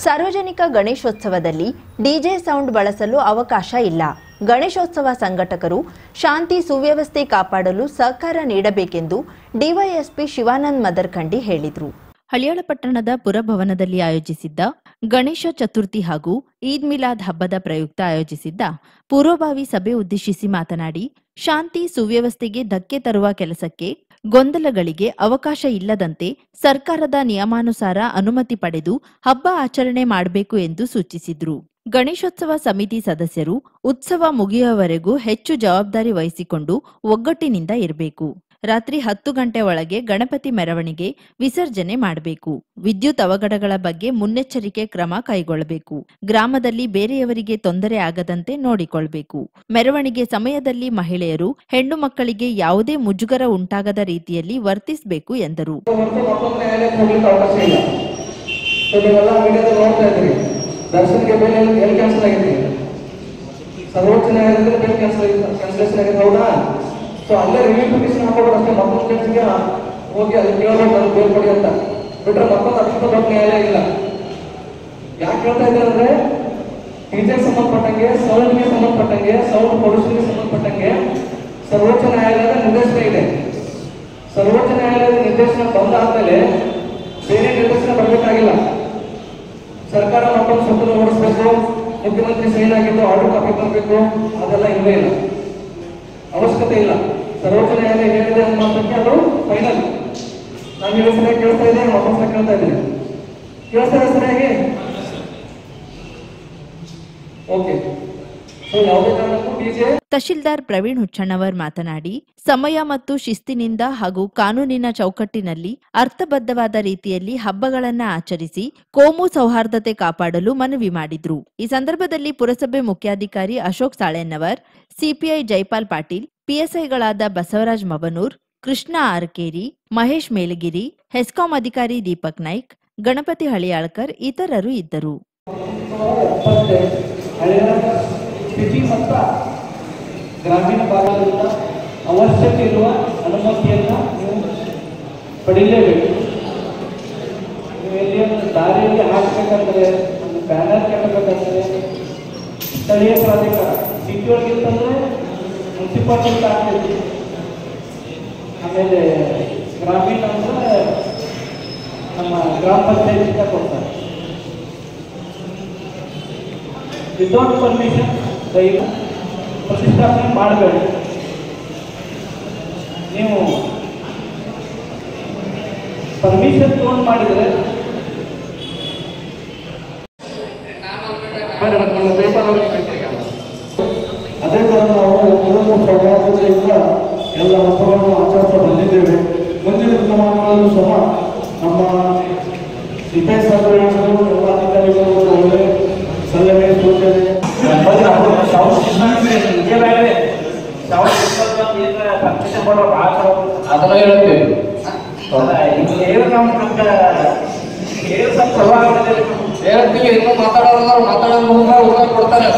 ಸಾರ್ವಜನಿಕ ಗಣೇಶೋತ್ಸವದಲ್ಲಿ DJ sound ಬಳಸಲು ಅವಕಾಶ ಇಲ್ಲ. ಗಣೇಶೋತ್ಸವ ಸಂಘಟಕರು ಶಾಂತಿ ಸುವ್ಯವಸ್ಥೆ ಕಾಪಾಡಲು ಸಹಕಾರ ನೀಡಬೇಕೆಂದು ಡಿವೈಎಸ್ಪಿ ಶಿವಾನಂದ ಮದರ್ಖಂಡಿ ಹೇಳಿದರು. ಹಳಿಯಾಳ ಪಟ್ಟಣದ ಪುರಭವನದಲ್ಲಿ ಆಯೋಜಿಸಿದ್ದ ಗಣೇಶ ಚತುರ್ಥಿ ಹಾಗೂ ಈದ್ ಮಿಲಾದ್ ಹಬ್ಬದ ಪ್ರಯುಕ್ತ ಆಯೋಜಿಸಿದ್ದ ಪೂರ್ವಭಾವಿ ಸಭೆ ಉದ್ದೇಶಿಸಿ ಮಾತನಾಡಿ, ಶಾಂತಿ ಸುವ್ಯವಸ್ಥೆಗೆ ಧಕ್ಕೆ ತರುವ ಕೆಲಸಕ್ಕೆ, ಗೊಂದಲಗಳಿಗೆ ಅವಕಾಶ ಇಲ್ಲದಂತೆ ಸರ್ಕಾರದ ನಿಯಮಾನುಸಾರ ಅನುಮತಿ ಪಡೆದು ಹಬ್ಬ ಆಚರಣೆ ಮಾಡಬೇಕು ಎಂದು ಸೂಚಿಸಿದರು. ಗಣೇಶೋತ್ಸವ ಸಮಿತಿ ಸದಸ್ಯರು ಉತ್ಸವ ಮುಗಿಯುವವರೆಗೂ ಹೆಚ್ಚು ಜವಾಬ್ದಾರಿ ವಹಿಸಿಕೊಂಡು ಒಗ್ಗಟ್ಟಿನಿಂದ ಇರಬೇಕು. ರಾತ್ರಿ 10 ಗಂಟೆ ಒಳಗೆ ಗಣಪತಿ ಮೆರವಣಿಗೆ ವಿಸರ್ಜನೆ ಮಾಡಬೇಕು. ವಿದ್ಯುತ್ ಅವಘಡಗಳ ಬಗ್ಗೆ ಮುನ್ನೆಚ್ಚರಿಕೆ ಕ್ರಮ ಕೈಗೊಳ್ಳಬೇಕು. ಗ್ರಾಮದಲ್ಲಿ ಬೇರೆಯವರಿಗೆ ತೊಂದರೆ ಆಗದಂತೆ ನೋಡಿಕೊಳ್ಳಬೇಕು. ಮೆರವಣಿಗೆ ಸಮಯದಲ್ಲಿ ಮಹಿಳೆಯರು, ಹೆಣ್ಣು ಮಕ್ಕಳಿಗೆ ಯಾವುದೇ ಮುಜುಗರ ಉಂಟಾಗದ ರೀತಿಯಲ್ಲಿ ವರ್ತಿಸಬೇಕು ಎಂದರು. ಸೊ ಅಲ್ಲೇ ರಿವ್ಯೂ ಪಿಟಿಷನ್ ಹಾಕೋದು ಅಷ್ಟೇ, ಮತ್ತೊಂದು ಕೇಸಿಗೆ ಹೋಗಿ ಅಲ್ಲಿ ಕೇಳೋದು ಅದು ಬೇರ್ಪಡಿ ಅಂತ ಬಿಟ್ರೆ ಮತ್ತೊಂದು ಅಷ್ಟು ದೊಡ್ಡ ನ್ಯಾಯಾಲಯ ಇಲ್ಲ. ಯಾಕೆ ಹೇಳ್ತಾ ಇದ್ದಾರೆ ಅಂದ್ರೆ, ಡಿಜೆಗೆ ಸಂಬಂಧಪಟ್ಟಂಗೆ, ಸೌಂಡ್ಗೆ ಸಂಬಂಧಪಟ್ಟಂಗೆ, ಸೌಂಡ್ ಪೊಲ್ಯೂಷನ್ಗೆ ಸಂಬಂಧಪಟ್ಟಂಗೆ ಸರ್ವೋಚ್ಚ ನ್ಯಾಯಾಲಯದ ನಿರ್ದೇಶನ ಇದೆ. ಸರ್ವೋಚ್ಚ ನ್ಯಾಯಾಲಯದ ನಿರ್ದೇಶನ ಬಂದಾದ್ಮೇಲೆ ಬೇರೆ ನಿರ್ದೇಶನ ಬರಬೇಕಾಗಿಲ್ಲ. ಸರ್ಕಾರ ಮತ್ತೊಂದು ಸುತ್ತಲೂ ಓಡಿಸ್ಬೇಕು, ಮುಖ್ಯಮಂತ್ರಿ ಸೈನ್ ಆಗಿದ್ದು ಆರ್ಡರ್ ಕಾಪಿ ಬರಬೇಕು, ಅದೆಲ್ಲ ಇಲ್ಲವೇ ಇಲ್ಲ, ಅವಶ್ಯಕತೆ ಇಲ್ಲ. ಸರ್ವೋಚ್ಚ ನ್ಯಾಯಾಲಯ ಹೇಳಿದೆ ಅನ್ನೋ ಮಾತ್ರಕ್ಕೆ ಅದು ಫೈನಲ್. ನಾನು ಹೇಳೋ ಸರಿಯಾಗಿ ಕೇಳ್ತಾ ಇದ್ದೇನೆ, ಮತ್ತೊಂದು ಕೇಳ್ತಾ ಇದ್ದೇನೆ, ಕೇಳ್ತಾ ಇದೆ ಸರಿಯಾಗಿ? ಓಕೆ. ಸೊ ಯಾವುದೇ ಕಾರಣಕ್ಕೂ ಡಿಜೆ. ತಹಶೀಲ್ದಾರ್ ಪ್ರವೀಣ್ ಹುಚ್ಚಣ್ಣವರ್ ಮಾತನಾಡಿ, ಸಮಯ ಮತ್ತು ಶಿಸ್ತಿನಿಂದ ಹಾಗೂ ಕಾನೂನಿನ ಚೌಕಟ್ಟಿನಲ್ಲಿ ಅರ್ಥಬದ್ಧವಾದ ರೀತಿಯಲ್ಲಿ ಹಬ್ಬಗಳನ್ನ ಆಚರಿಸಿ ಕೋಮು ಸೌಹಾರ್ದತೆ ಕಾಪಾಡಲು ಮನವಿ ಮಾಡಿದ್ರು. ಈ ಸಂದರ್ಭದಲ್ಲಿ ಪುರಸಭೆ ಮುಖ್ಯಾಧಿಕಾರಿ ಅಶೋಕ್ ಸಾಳೆನ್ನವರ್, ಸಿಪಿಐ ಜೈಪಾಲ್ ಪಾಟೀಲ್, ಪಿಎಸ್ಐಗಳಾದ ಬಸವರಾಜ್ ಮಬನೂರ್, ಕೃಷ್ಣ ಆರ್ಕೇರಿ, ಮಹೇಶ್ ಮೇಲಗಿರಿ, ಹೆಸ್ಕಾಂ ಅಧಿಕಾರಿ ದೀಪಕ್ ನಾಯ್ಕ್, ಗಣಪತಿ ಹಳಿಯಾಳ್ಕರ್ ಇತರರು ಇದ್ದರು. ಸಿಟಿ ಮತ್ತು ಗ್ರಾಮೀಣ ಭಾಗದಿಂದ ಅವಶ್ಯಕ ಇರುವ ಅನುಮತಿಯನ್ನು ನೀವು ಪಡೀಲೇಬೇಕು. ನೀವು ಎಲ್ಲಿ ಒಂದು ದಾರಿಯಲ್ಲಿ ಹಾಕಬೇಕಂದ್ರೆ, ಒಂದು ಬ್ಯಾನರ್ ಕಟ್ಟಬೇಕಂದ್ರೆ ಸ್ಥಳೀಯ ಪ್ರಾಧಿಕಾರ, ಸಿಟಿ ಒಳಗಿತ್ತಂದ್ರೆ ಮುನ್ಸಿಪಾಲಿಟಿ ಆಗ್ತೈತಿ. ಆಮೇಲೆ ಗ್ರಾಮೀಣ ಅಂದ್ರೆ ನಮ್ಮ ಗ್ರಾಮ ಪಂಚಾಯತಿಂದ ಕೊಡ್ತಾರೆ. ವಿತೌಟ್ ಪರ್ಮಿಷನ್ ಪ್ರತಿಷ್ಠಾಪನೆ ಮಾಡಬೇಡಿ. ನೀವು ಪರ್ಮಿಷನ್ ತಗೊಂಡು ಮಾಡಿದರೆ ಅದೇ ಥರ ನಾವು ಸೌಹಾರ್ದತೆಯಿಂದ ಎಲ್ಲ ಹಬ್ಬಗಳನ್ನು ಆಚರಿಸ್ತಾ ಬಂದಿದ್ದೇವೆ. ಮುಂದಿನ ದಿನಮಾನಗಳಲ್ಲೂ ಸಹ ನಮ್ಮ ಸಿಪಿಐ ಸರ್ಕಾರಗಳು, ಎಲ್ಲ ಅಧಿಕಾರಿಗಳು ಒಳ್ಳೆ ಸಲಹೆ ಸೂಚನೆ ಅದನ್ನ ಹೇಳ್ತೇವೆ. ಹೇಳ್ತೀವಿ, ಇನ್ನೂ ಮಾತಾಡೋದು ಕೊಡ್ತಾರೆ,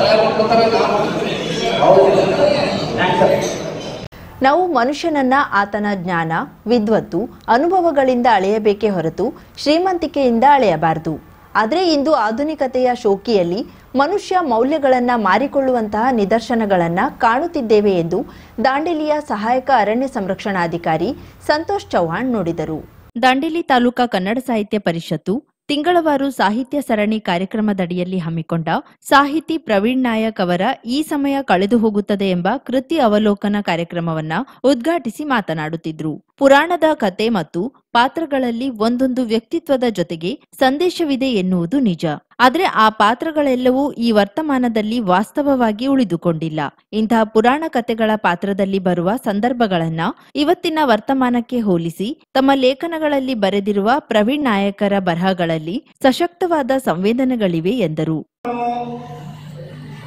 ನಾವು ಮನುಷ್ಯನನ್ನ ಆತನ ಜ್ಞಾನ, ವಿದ್ವತ್ತು, ಅನುಭವಗಳಿಂದ ಅಳೆಯಬೇಕೇ ಹೊರತು ಶ್ರೀಮಂತಿಕೆಯಿಂದ ಅಳೆಯಬಾರದು. ಆದರೆ ಇಂದು ಆಧುನಿಕತೆಯ ಶೋಕಿಯಲ್ಲಿ ಮನುಷ್ಯ ಮೌಲ್ಯಗಳನ್ನು ಮಾರಿಕೊಳ್ಳುವಂತಹ ನಿದರ್ಶನಗಳನ್ನು ಕಾಣುತ್ತಿದ್ದೇವೆ ಎಂದು ದಾಂಡೇಲಿಯ ಸಹಾಯಕ ಅರಣ್ಯ ಸಂರಕ್ಷಣಾಧಿಕಾರಿ ಸಂತೋಷ್ ಚೌಹಾಣ್ ನುಡಿದರು. ದಾಂಡೇಲಿ ತಾಲೂಕಾ ಕನ್ನಡ ಸಾಹಿತ್ಯ ಪರಿಷತ್ತು ತಿಂಗಳವಾರು ಸಾಹಿತ್ಯ ಸರಣಿ ಕಾರ್ಯಕ್ರಮದಡಿಯಲ್ಲಿ ಹಮ್ಮಿಕೊಂಡ ಸಾಹಿತಿ ಪ್ರವೀಣ್ ನಾಯಕ್ ಅವರ ಈ ಸಮಯ ಕಳೆದು ಹೋಗುತ್ತದೆ ಎಂಬ ಕೃತಿ ಅವಲೋಕನ ಕಾರ್ಯಕ್ರಮವನ್ನ ಉದ್ಘಾಟಿಸಿ ಮಾತನಾಡುತ್ತಿದ್ರು. ಪುರಾಣದ ಕತೆ ಮತ್ತು ಪಾತ್ರಗಳಲ್ಲಿ ಒಂದೊಂದು ವ್ಯಕ್ತಿತ್ವದ ಜೊತೆಗೆ ಸಂದೇಶವಿದೆ ಎನ್ನುವುದು ನಿಜ. ಆದರೆ ಆ ಪಾತ್ರಗಳೆಲ್ಲವೂ ಈ ವರ್ತಮಾನದಲ್ಲಿ ವಾಸ್ತವವಾಗಿ ಉಳಿದುಕೊಂಡಿಲ್ಲ. ಇಂತಹ ಪುರಾಣ ಕತೆಗಳ ಪಾತ್ರದಲ್ಲಿ ಬರುವ ಸಂದರ್ಭಗಳನ್ನ ಇವತ್ತಿನ ವರ್ತಮಾನಕ್ಕೆ ಹೋಲಿಸಿ ತಮ್ಮ ಲೇಖನಗಳಲ್ಲಿ ಬರೆದಿರುವ ಪ್ರವೀಣ್ ನಾಯಕರ ಬರಹಗಳಲ್ಲಿ ಸಶಕ್ತವಾದ ಸಂವೇದನೆಗಳಿವೆ ಎಂದರು.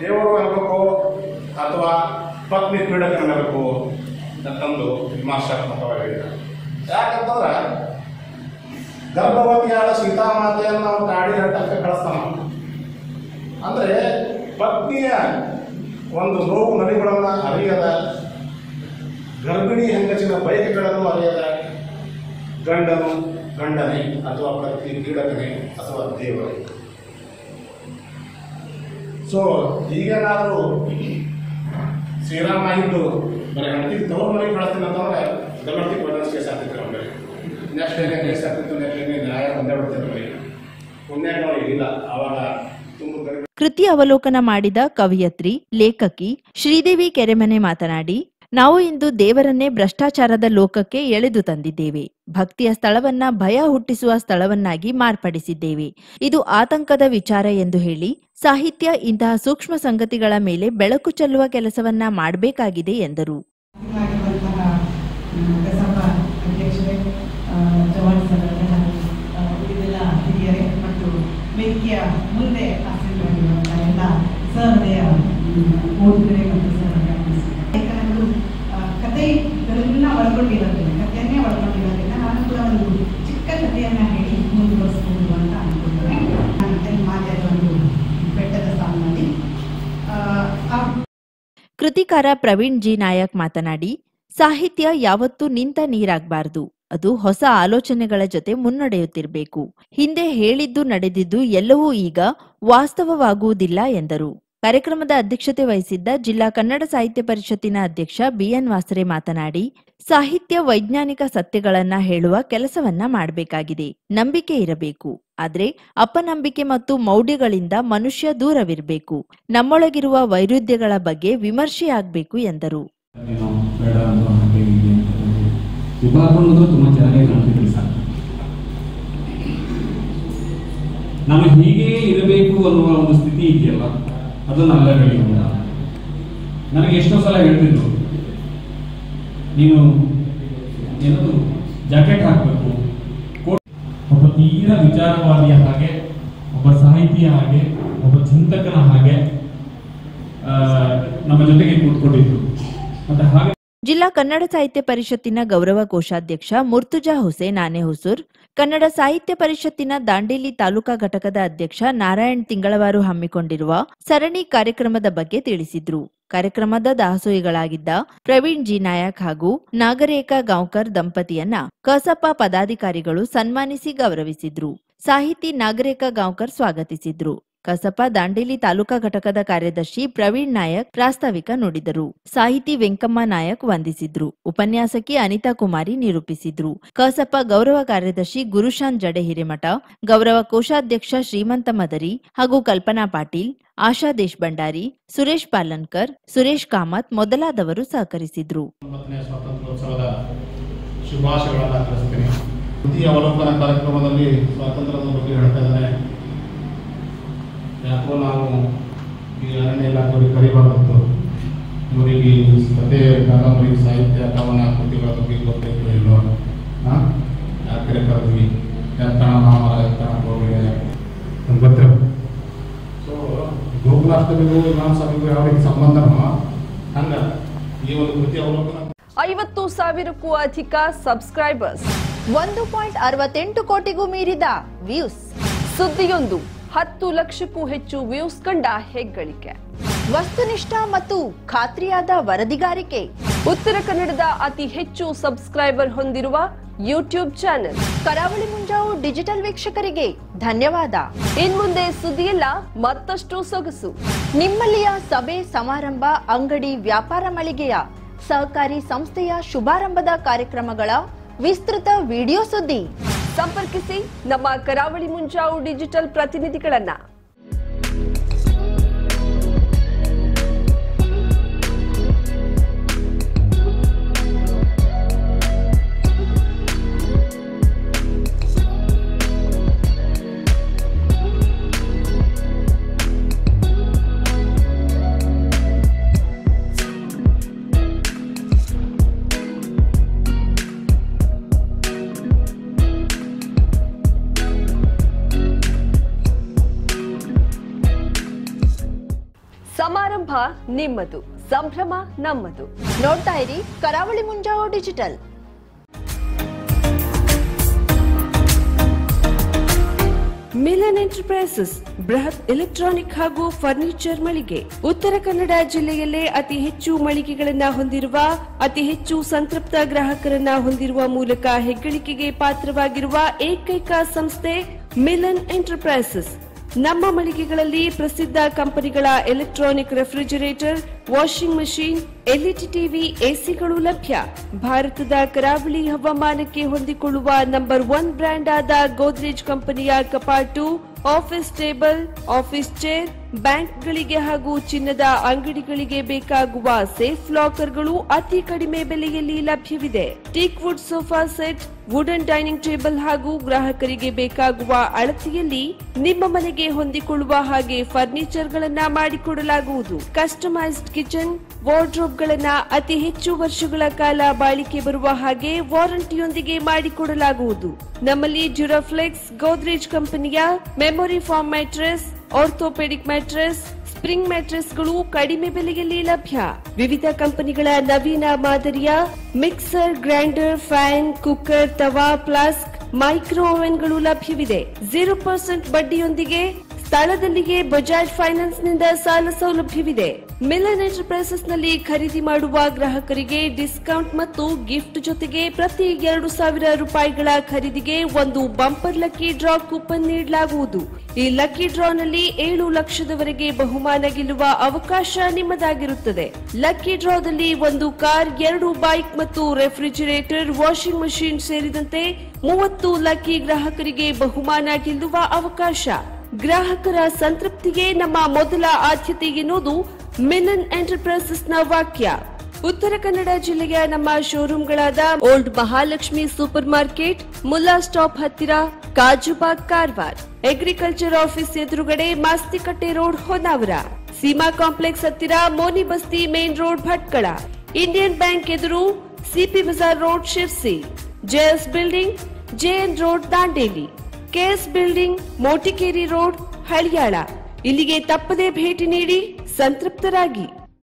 ದೇವರು ಅನ್ನಬೇಕು ಅಥವಾ ಪತ್ನಿ ಪೀಡಕ ಅನ್ನಬೇಕು ಅಂತಂದು ವಿಮರ್ಶಾತ್ಮಕವಾಗಿದೆ. ಯಾಕಂತಂದ್ರೆ ಗರ್ಭವತಿಯಾದ ಸೀತಾಮಾತೆಯನ್ನು ನಾವು ಕಾಡಿ ಹಟ್ಟಕ್ಕೆ ಕಳಿಸ್ತಾನ. ಅಂದ್ರೆ ಪತ್ನಿಯ ಒಂದು ನೋವು ನಲಿಗಳನ್ನು ಅರಿಯದ, ಗರ್ಭಿಣಿ ಹೆಂಗಸಿನ ಬಯಕೆಗಳನ್ನು ಅರಿಯದ ಗಂಡನು ಗಂಡನೇ ಅಥವಾ ಪತ್ನಿ ಪೀಡಕನೇ ಅಥವಾ ದೇವರೇ ಸೊ ಈಗೇನಾದರೂ ಶ್ರೀರಾಮ ಇದ್ದು ಬರೀ ಹೆಂಡತಿಗೆ ತವ್ರ ಮನೆಗೆ ಕಳಿಸ್ತೀನಿ ಅಂತಂದ್ರೆ ಡೊಮೆಸ್ಟಿಕ್ ವೈಲೆನ್ಸ್ ಕೇಸ್ ಆಗ್ತಿತ್ತು ನಮಗೆ. ನೆಕ್ಸ್ಟ್ ಏನೇ ಕೇಸ್ ಆಗ್ತಿತ್ತು, ನೆಕ್ಸ್ಟ್ ಏನೇ ನ್ಯಾಯ ಬಂದೇ ಬಿಡ್ತಿದ್ರು ಬರೀ ಪುಣ್ಯಗಳು ಇಲ್ಲ. ಆವಾಗ ತುಂಬ ಕೃತಿ ಅವಲೋಕನ ಮಾಡಿದ ಕವಿಯತ್ರಿ ಲೇಖಕಿ ಶ್ರೀದೇವಿ ಕೆರೆಮನೆ ಮಾತನಾಡಿ, ನಾವು ಇಂದು ದೇವರನ್ನೇ ಭ್ರಷ್ಟಾಚಾರದ ಲೋಕಕ್ಕೆ ಎಳೆದು ತಂದಿದ್ದೇವೆ. ಭಕ್ತಿಯ ಸ್ಥಳವನ್ನ ಭಯ ಹುಟ್ಟಿಸುವ ಸ್ಥಳವನ್ನಾಗಿ ಮಾರ್ಪಡಿಸಿದ್ದೇವೆ. ಇದು ಆತಂಕದ ವಿಚಾರ ಎಂದು ಹೇಳಿ, ಸಾಹಿತ್ಯ ಇಂತಹ ಸೂಕ್ಷ್ಮ ಸಂಗತಿಗಳ ಮೇಲೆ ಬೆಳಕು ಚೆಲ್ಲುವ ಕೆಲಸವನ್ನ ಮಾಡಬೇಕಾಗಿದೆ ಎಂದರು. ಕಥೆಗಳನ್ನ ಒಳಗೊಂಡಿರೋದ್ರಿಂದ ಕಥೆಯನ್ನೇ ಒಳಗೊಂಡಿರೋದ್ರಿಂದ ನಾನು ಕೂಡ ಒಂದು ಚಿಕ್ಕ ಕಥೆಯನ್ನ ಹೇಳಿ ಮುಂದುವರಿಸಬಹುದು ಅಂತ ಅನ್ಕೊಂಡೆ. ಮಾತಾಡೋ ಒಂದು ಬೆಟ್ಟದ ಸಾಲಿನಲ್ಲಿ ಕೃತಿಕಾರ ಪ್ರವೀಣ್ ಜಿ ನಾಯಕ್ ಮಾತನಾಡಿ, ಸಾಹಿತ್ಯ ಯಾವತ್ತೂ ನಿಂತ ನೀರಾಗಬಾರದು. ಅದು ಹೊಸ ಆಲೋಚನೆಗಳ ಜೊತೆ ಮುನ್ನಡೆಯುತ್ತಿರಬೇಕು. ಹಿಂದೆ ಹೇಳಿದ್ದು ನಡೆದಿದ್ದು ಎಲ್ಲವೂ ಈಗ ವಾಸ್ತವವಾಗುವುದಿಲ್ಲ ಎಂದರು. ಕಾರ್ಯಕ್ರಮದ ಅಧ್ಯಕ್ಷತೆ ವಹಿಸಿದ್ದ ಜಿಲ್ಲಾ ಕನ್ನಡ ಸಾಹಿತ್ಯ ಪರಿಷತ್ತಿನ ಅಧ್ಯಕ್ಷ ಬಿಎನ್ ವಾಸರೆ ಮಾತನಾಡಿ, ಸಾಹಿತ್ಯ ವೈಜ್ಞಾನಿಕ ಸತ್ಯಗಳನ್ನ ಹೇಳುವ ಕೆಲಸವನ್ನ ಮಾಡಬೇಕಾಗಿದೆ. ನಂಬಿಕೆ ಇರಬೇಕು, ಆದ್ರೆ ಅಪನಂಬಿಕೆ ಮತ್ತು ಮೌಢ್ಯಗಳಿಂದ ಮನುಷ್ಯ ದೂರವಿರಬೇಕು. ನಮ್ಮೊಳಗಿರುವ ವೈರುಧ್ಯಗಳ ಬಗ್ಗೆ ವಿಮರ್ಶೆಯಾಗಬೇಕು ಎಂದರು. ನಾನು ಹೀಗೆ ಇರಬೇಕು ಅನ್ನುವ ಒಂದು ಸ್ಥಿತಿ ಇದೆಯಲ್ಲ, ಅದನ್ನು ಅಲ್ಲ ಹೇಳಿಲ್ಲ. ನನಗೆ ಎಷ್ಟೋ ಸಲ ಹೇಳ್ತಿದ್ರು, ನೀನು ಏನದು ಜಾಕೆಟ್ ಹಾಕಬೇಕು, ಒಬ್ಬ ತೀರ ವಿಚಾರವಾದಿಯ ಹಾಗೆ, ಒಬ್ಬ ಸಾಹಿತಿಯ ಹಾಗೆ, ಒಬ್ಬ ಚಿಂತಕನ ಹಾಗೆ ನಮ್ಮ ಜೊತೆಗೆ ಕೂತ್ಕೊಂಡಿದ್ರು. ಮತ್ತೆ ಹಾಗೆ ಜಿಲ್ಲಾ ಕನ್ನಡ ಸಾಹಿತ್ಯ ಪರಿಷತ್ತಿನ ಗೌರವ ಕೋಶಾಧ್ಯಕ್ಷ ಮುರ್ತುಜಾ ಹುಸೇನ್ ಆನೆಹುಸೂರ್, ಕನ್ನಡ ಸಾಹಿತ್ಯ ಪರಿಷತ್ತಿನ ದಾಂಡೇಲಿ ತಾಲೂಕಾ ಘಟಕದ ಅಧ್ಯಕ್ಷ ನಾರಾಯಣ್ ತಿಂಗಳವಾರು ಹಮ್ಮಿಕೊಂಡಿರುವ ಸರಣಿ ಕಾರ್ಯಕ್ರಮದ ಬಗ್ಗೆ ತಿಳಿಸಿದ್ರು. ಕಾರ್ಯಕ್ರಮದ ದಾಸೋಹಿಗಳಾಗಿದ್ದ ಪ್ರವೀಣ್ ಜಿ ನಾಯಕ್ ಹಾಗೂ ನಾಗರೇಖಾ ಗಾಂವ್ಕರ್ ದಂಪತಿಯನ್ನ ಕಸಪ ಪದಾಧಿಕಾರಿಗಳು ಸನ್ಮಾನಿಸಿ ಗೌರವಿಸಿದ್ರು. ಸಾಹಿತಿ ನಾಗರೇಖಾ ಗಾಂವ್ಕರ್ ಸ್ವಾಗತಿಸಿದ್ರು. ಕಸಪ ದಾಂಡೇಲಿ ತಾಲೂಕಾ ಘಟಕದ ಕಾರ್ಯದರ್ಶಿ ಪ್ರವೀಣ್ ನಾಯಕ್ ಪ್ರಾಸ್ತಾವಿಕ ನುಡಿದರು. ಸಾಹಿತಿ ವೆಂಕಮ್ಮ ನಾಯಕ್ ವಂದಿಸಿದ್ರು. ಉಪನ್ಯಾಸಕಿ ಅನಿತಾ ಕುಮಾರಿ ನಿರೂಪಿಸಿದ್ರು. ಕಸಪ ಗೌರವ ಕಾರ್ಯದರ್ಶಿ ಗುರುಶಾಂತ್ ಜಡೆ ಹಿರೇಮಠ, ಗೌರವ ಕೋಶಾಧ್ಯಕ್ಷ ಶ್ರೀಮಂತ ಮದರಿ ಹಾಗೂ ಕಲ್ಪನಾ ಪಾಟೀಲ್, ಆಶಾ ದೇಶಭಂಡಾರಿ, ಸುರೇಶ್ ಪಾಲನ್ಕರ್, ಸುರೇಶ್ ಕಾಮತ್ ಮೊದಲಾದವರು ಸಹಕರಿಸಿದ್ರು. ಅವಲೋಕನ ಕಾರ್ಯಕ್ರಮದಲ್ಲಿ ಸ್ವಾತಂತ್ರ್ಯದ ಬಗ್ಗೆ ಹೇಳ್ತಾ ಇದ್ದಾರೆ. ಯಾಕೋ ನಾವು ಈ ಅರಣ್ಯ ಇಲಾಖೆಯವರಿಗೆ ಕರಿಬಾರ್ದು, ಇವರಿಗೆ ಕಥೆ, ಕಾದಂಬರಿ, ಸಾಹಿತ್ಯ, ಕವನ, ಕೃತಿಗಳ ಬಗ್ಗೆ ಗೊತ್ತೈತೋ ಇಲ್ಲೋ, ಯಾಕೆ ಕರೆದ್ವಿ, ಎತ್ತಣ ಮಾಮರ, ಎತ್ತಣ ಹೋಗಿವೆ ಗೊತ್ತಿರ. ಸೊ ಗೋಕುಲಾಷ್ಟಮಿಗೂ ವಿಧಾನಸಭೆಗೂ ಯಾವ ರೀತಿ ಸಂಬಂಧನೋ ಹಂಗ ಈ ಒಂದು ಕೃತಿ ಅವಲೋಕನ. 50,000ಕ್ಕೂ ಅಧಿಕ ಸಬ್ಸ್ಕ್ರೈಬರ್ಸ್, 1.68 ಕೋಟಿಗೂ ಮೀರಿದ ವ್ಯೂಸ್, ಸುದ್ದಿಯೊಂದು 10 ಲಕ್ಷಕ್ಕೂ ಹೆಚ್ಚು ವ್ಯೂಸ್ ಕಂಡ ಹೆಗ್ಗಳಿಕೆ, ವಸ್ತುನಿಷ್ಠ ಮತ್ತು ಖಾತ್ರಿಯಾದ ವರದಿಗಾರಿಕೆ, ಉತ್ತರ ಕನ್ನಡದ ಅತಿ ಹೆಚ್ಚು ಸಬ್ಸ್ಕ್ರೈಬರ್ ಹೊಂದಿರುವ ಯೂಟ್ಯೂಬ್ ಚಾನೆಲ್. ಕರಾವಳಿ ಮುಂಜಾವು ಡಿಜಿಟಲ್ ವೀಕ್ಷಕರಿಗೆ ಧನ್ಯವಾದ. ಇನ್ಮುಂದೆ ಸುದ್ದಿಯೆಲ್ಲ ಮತ್ತಷ್ಟು ಸೊಗಸು. ನಿಮ್ಮಲ್ಲಿಯ ಸಭೆ ಸಮಾರಂಭ, ಅಂಗಡಿ, ವ್ಯಾಪಾರ ಮಳಿಗೆಯ, ಸಹಕಾರಿ ಸಂಸ್ಥೆಯ ಶುಭಾರಂಭದ ಕಾರ್ಯಕ್ರಮಗಳ ವಿಸ್ತೃತ ವಿಡಿಯೋ ಸುದ್ದಿ. ಸಂಪರ್ಕಿಸಿ ನಮ್ಮ ಕರಾವಳಿ ಮುಂಜಾವು ಡಿಜಿಟಲ್ ಪ್ರತಿನಿಧಿಗಳನ್ನ. ಸಮಾರಂಭ ನಿಮ್ಮದು, ಸಂಭ್ರಮ ನಮ್ಮದು. ನೋಡ್ತಾ ಇರಿ ಕರಾವಳಿ ಮುಂಜಾವು ಡಿಜಿಟಲ್. ಮಿಲನ್ ಎಂಟರ್ಪ್ರೈಸಸ್ ಬೃಹತ್ ಎಲೆಕ್ಟ್ರಾನಿಕ್ ಹಾಗೂ ಫರ್ನಿಚರ್ ಮಳಿಗೆ. ಉತ್ತರ ಕನ್ನಡ ಜಿಲ್ಲೆಯಲ್ಲೇ ಅತಿ ಹೆಚ್ಚು ಮಳಿಗೆಗಳನ್ನ ಹೊಂದಿರುವ, ಅತಿ ಹೆಚ್ಚು ಸಂತೃಪ್ತ ಗ್ರಾಹಕರನ್ನ ಹೊಂದಿರುವ ಮೂಲಕ ಹೆಗ್ಗಳಿಕೆಗೆ ಪಾತ್ರವಾಗಿರುವ ಏಕೈಕ ಸಂಸ್ಥೆ ಮಿಲನ್ ಎಂಟರ್ಪ್ರೈಸಸ್. ನಮ್ಮ ಮಳಿಗೆಗಳಲ್ಲಿ ಪ್ರಸಿದ್ಧ ಕಂಪನಿಗಳ electronic refrigerator, washing machine, LED TV, ಎಸಿಗಳು ಲಭ್ಯ. ಭಾರತದ ಕರಾವಳಿ ಹವಾಮಾನಕ್ಕೆ ಹೊಂದಿಕೊಳ್ಳುವ ನಂಬರ್ 1 ಬ್ರ್ಯಾಂಡ್ ಆದ ಗೋದ್ರೇಜ್ ಕಂಪನಿಯ ಕಪಾಟು, ಆಫೀಸ್ ಟೇಬಲ್, ಆಫೀಸ್ ಚೇರ್, ಬ್ಯಾಂಕ್ಗಳಿಗೆ ಹಾಗೂ ಚಿನ್ನದ ಅಂಗಡಿಗಳಿಗೆ ಬೇಕಾಗುವ ಸೇಫ್ ಲಾಕರ್ಗಳು ಅತಿ ಕಡಿಮೆ ಬೆಲೆಯಲ್ಲಿ ಲಭ್ಯವಿದೆ. Teak wood sofa set, wooden dining table ಹಾಗೂ ಗ್ರಾಹಕರಿಗೆ ಬೇಕಾಗುವ ಅಳತೆಯಲ್ಲಿ ನಿಮ್ಮ ಮನೆಗೆ ಹೊಂದಿಕೊಳ್ಳುವ ಹಾಗೆ ಫರ್ನಿಚರ್ಗಳನ್ನ ಮಾಡಿಕೊಡಲಾಗುವುದು. ಕಸ್ಟಮೈಸ್ಡ್ ಕಿಚನ್, ವಾರ್ಡ್ರೋಬ್ಗಳನ್ನ ಅತಿ ಹೆಚ್ಚು ವರ್ಷಗಳ ಕಾಲ ಬಾಳಿಕೆ ಬರುವ ಹಾಗೆ ವಾರಂಟಿಯೊಂದಿಗೆ ಮಾಡಿಕೊಡಲಾಗುವುದು. ನಮ್ಮಲ್ಲಿ ಡ್ಯೂರಾಫ್ಲೆಕ್ಸ್, ಗೋದ್ರೇಜ್ ಕಂಪನಿಯ memory foam mattress, orthopedic mattress, spring ಮ್ಯಾಟ್ರೆಸ್ಗಳು ಕಡಿಮೆ ಬೆಲೆಯಲ್ಲಿ ಲಭ್ಯ. ವಿವಿಧ ಕಂಪನಿಗಳ ನವೀನ ಮಾದರಿಯ ಮಿಕ್ಸರ್, ಗ್ರೈಂಡರ್, ಫ್ಯಾನ್, ಕುಕ್ಕರ್, ತವಾ, ಫ್ಲಾಸ್ಕ್, ಮೈಕ್ರೋ ಓವೆನ್ಗಳು ಲಭ್ಯವಿದೆ. 0% ಬಡ್ಡಿಯೊಂದಿಗೆ ಸ್ಥಳದಲ್ಲಿಯೇ ಬಜಾಜ್ ಫೈನಾನ್ಸ್ ನಿಂದ ಸಾಲ ಸೌಲಭ್ಯವಿದೆ. ಮಿಲನ್ ಎಂಟರ್ಪ್ರೈಸಸ್ ನಲ್ಲಿ ಖರೀದಿ ಮಾಡುವ ಗ್ರಾಹಕರಿಗೆ ಡಿಸ್ಕೌಂಟ್ ಮತ್ತು ಗಿಫ್ಟ್ ಜೊತೆಗೆ ಪ್ರತಿ 2,000 ರೂಪಾಯಿಗಳ ಖರೀದಿಗೆ ಒಂದು ಬಂಪರ್ ಲಕ್ಕಿ ಡ್ರಾ ಕೂಪನ್ ನೀಡಲಾಗುವುದು. ಈ ಲಕ್ಕಿ ಡ್ರಾನಲ್ಲಿ 7 ಲಕ್ಷದವರೆಗೆ ಬಹುಮಾನ ಗೆಲ್ಲುವ ಅವಕಾಶ ನಿಮ್ಮದಾಗಿರುತ್ತದೆ. ಲಕ್ಕಿ ಡ್ರಾದಲ್ಲಿ 1 ಕಾರ್, 2 ಬೈಕ್ ಮತ್ತು ರೆಫ್ರಿಜರೇಟರ್, ವಾಷಿಂಗ್ ಮಷೀನ್ ಸೇರಿದಂತೆ 30 ಲಕ್ಕಿ ಗ್ರಾಹಕರಿಗೆ ಬಹುಮಾನ ಗೆಲ್ಲುವ ಅವಕಾಶ. ಗ್ರಾಹಕರ ಸಂತೃಪ್ತಿಗೆ ನಮ್ಮ ಮೊದಲ ಆದ್ಯತೆ ಎನ್ನುವುದು ಮಿಲನ್ ಎಂಟರ್ಪ್ರೈಸಸ್ನ ವಾಕ್ಯ. ಉತ್ತರ ಕನ್ನಡ ಜಿಲ್ಲೆಯ ನಮ್ಮ ಶೋರೂಮ್ಗಳಾದ old Mahalakshmi super market, Mulla stop ಹತ್ತಿರ, ಕಾಜುಬಾಗ್, ಕಾರವಾರ, ಅಗ್ರಿಕಲ್ಚರ್ ಆಫೀಸ್ ಎದುರುಗಡೆ, ಮಾಸ್ತಿಕಟ್ಟೆ ರೋಡ್, ಹೊನ್ನಾವರ, ಸೀಮಾ ಕಾಂಪ್ಲೆಕ್ಸ್ ಹತ್ತಿರ, Moni Basti main road, Bhatkal, Indian bank ಎದುರು, CP Bazaar road, Sirsi, JS building, JN road, Dandeli, KS building, Motikeri road, Haliyal. ಇಲ್ಲಿಗೆ ತಪ್ಪದೇ ಭೇಟಿ ನೀಡಿ ಸಂತೃಪ್ತರಾಗಿ.